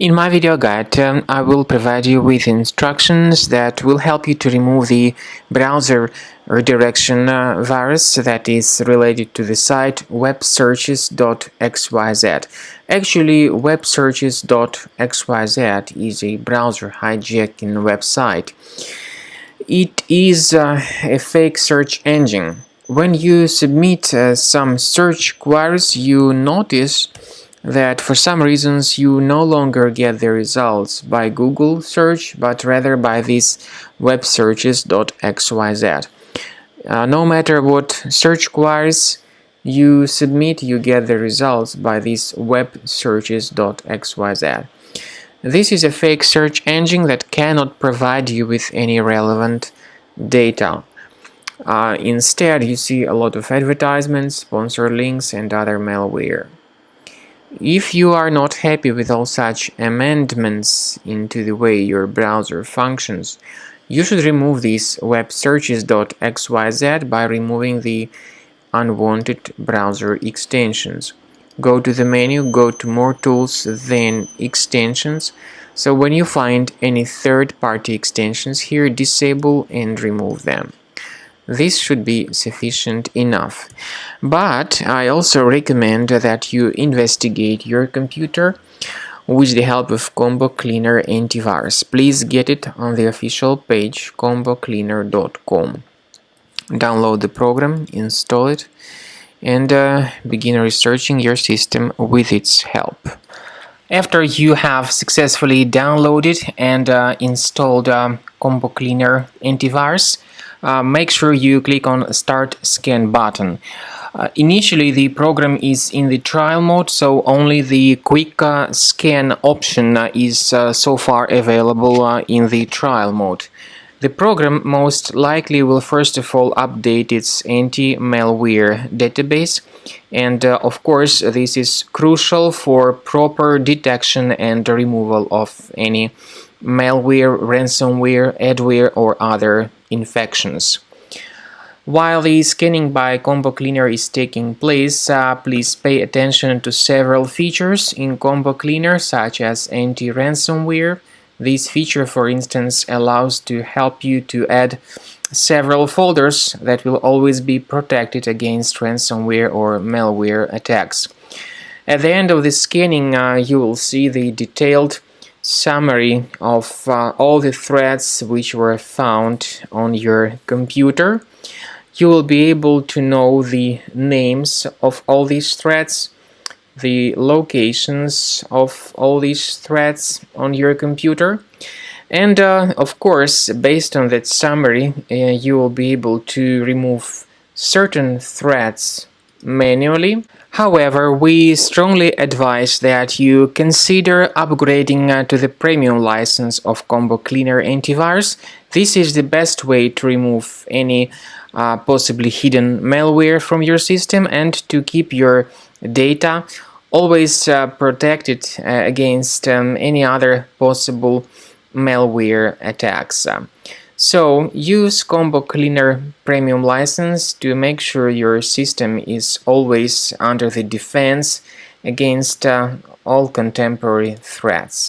In my video guide, I will provide you with instructions that will help you to remove the browser redirection virus that is related to the site Websearches.xyz. Actually, Websearches.xyz is a browser hijacking website. It is a fake search engine. When you submit some search queries, you notice that for some reasons you no longer get the results by Google search, but rather by this websearches.xyz. No matter what search queries you submit, you get the results by this websearches.xyz. This is a fake search engine that cannot provide you with any relevant data. Instead, you see a lot of advertisements, sponsored links, and other malware. If you are not happy with all such amendments into the way your browser functions, you should remove these websearches.xyz by removing the unwanted browser extensions. Go to the menu, go to More Tools, then Extensions. So when you find any third-party extensions here, disable and remove them. This should be sufficient enough. But I also recommend that you investigate your computer with the help of Combo Cleaner Antivirus. Please get it on the official page combocleaner.com. Download the program, install it, and begin researching your system with its help. After you have successfully downloaded and installed Combo Cleaner Antivirus, make sure you click on Start Scan button. Initially, the program is in the trial mode, so only the quick scan option is so far available in the trial mode. The program most likely will first of all update its anti-malware database, and of course this is crucial for proper detection and removal of any malware, ransomware, adware or other infections. While the scanning by Combo Cleaner is taking place, please pay attention to several features in Combo Cleaner, such as anti-ransomware. This feature, for instance, allows to help you to add several folders that will always be protected against ransomware or malware attacks. At the end of the scanning, you will see the detailed summary of all the threads which were found on your computer. You will be able to know the names of all these threads, the locations of all these threads on your computer, and of course, based on that summary, you will be able to remove certain threads manually. However, we strongly advise that you consider upgrading to the premium license of Combo Cleaner Antivirus. This is the best way to remove any possibly hidden malware from your system and to keep your data always protected against any other possible malware attacks. So use Combo Cleaner Premium license to make sure your system is always under the defense against all contemporary threats.